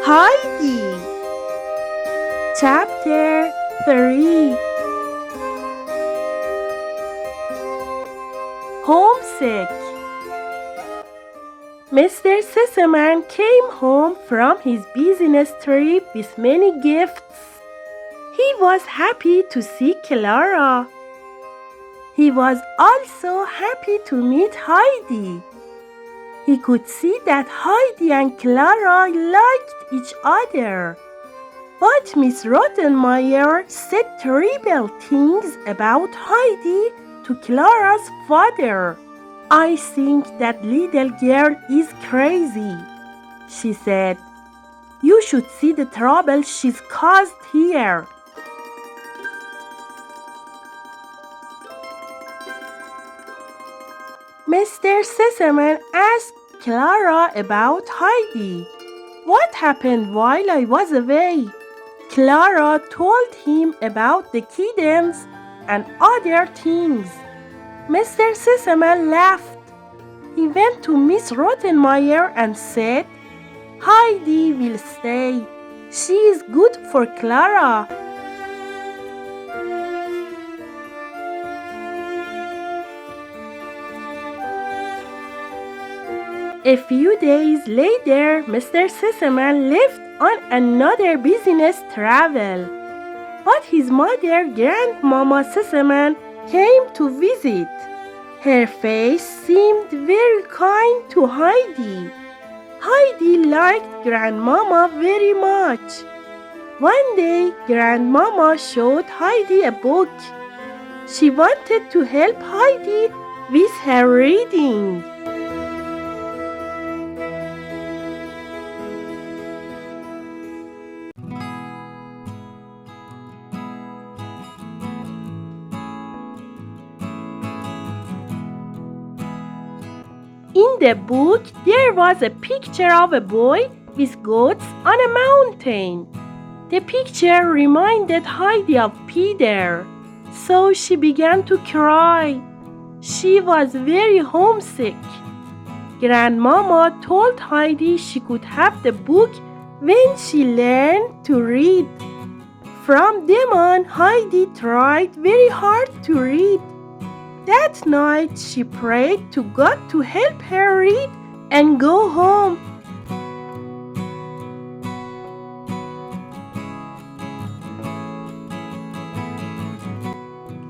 Heidi. Chapter 3. Homesick. Mr. Sisselman came home from his business trip with many gifts. He was happy to see Clara. He was also happy to meet Heidi. He could see that Heidi and Clara liked each other. But Miss Rottenmeier said terrible things about Heidi to Clara's father. "I think that little girl is crazy," she said. "You should see the trouble she's caused here." Mr. Sisselman asked Clara about Heidi. "What happened while I was away?" Clara told him about the kittens and other things. Mr. Sisselman laughed. He went to Miss Rottenmeier and said, "Heidi will stay. She is good for Clara." A few days later, Mr. Sisselman left on another business travel. But his mother, Grandmama Sisselman, came to visit. Her face seemed very kind to Heidi. Heidi liked Grandmama very much. One day, Grandmama showed Heidi a book. She wanted to help Heidi with her reading. In the book, there was a picture of a boy with goats on a mountain. The picture reminded Heidi of Peter, so she began to cry. She was very homesick. Grandmama told Heidi she could have the book when she learned to read. From then on, Heidi tried very hard to read. That night, she prayed to God to help her read and go home.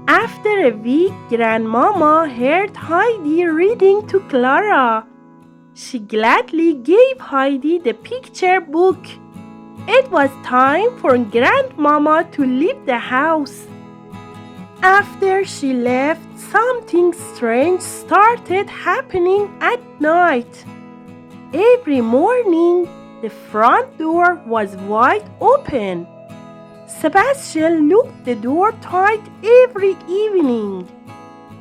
After a week, Grandmama heard Heidi reading to Clara. She gladly gave Heidi the picture book. It was time for Grandmama to leave the house. After she left, something strange started happening at night. Every morning, the front door was wide open. Sebastian locked the door tight every evening.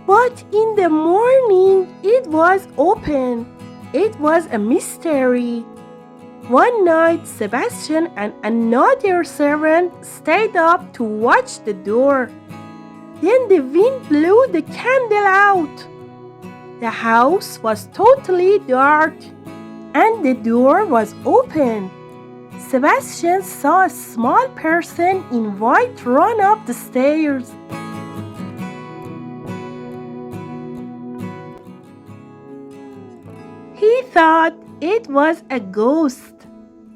But in the morning, it was open. It was a mystery. One night, Sebastian and another servant stayed up to watch the door. Then the wind blew the candle out. The house was totally dark, and the door was open. Sebastian saw a small person in white run up the stairs. He thought it was a ghost.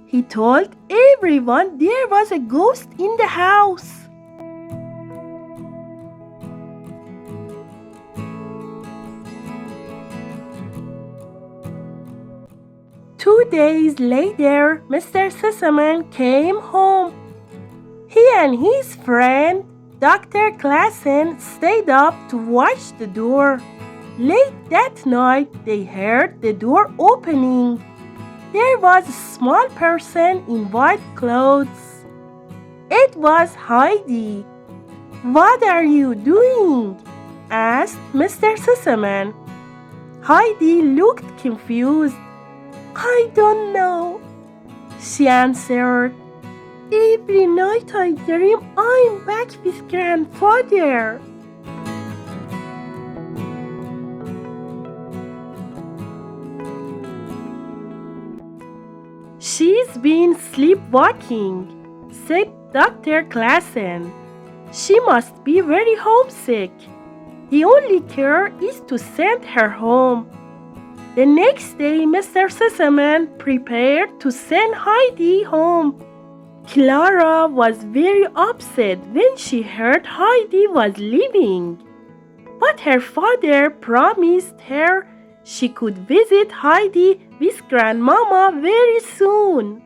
He told everyone there was a ghost in the house. Two days later, Mr. Sisselman came home. He and his friend, Dr. Klassen, stayed up to watch the door. Late that night, they heard the door opening. There was a small person in white clothes. It was Heidi. "What are you doing?" asked Mr. Sisselman. Heidi looked confused. "I don't know," she answered. "Every night I dream I'm back with grandfather." She She's been sleepwalking, said Dr. Klassen. She must be very homesick. The only care is to send her home. The next day, Mr. Sesemann prepared to send Heidi home. Clara was very upset when she heard Heidi was leaving. But her father promised her she could visit Heidi with Grandmama very soon.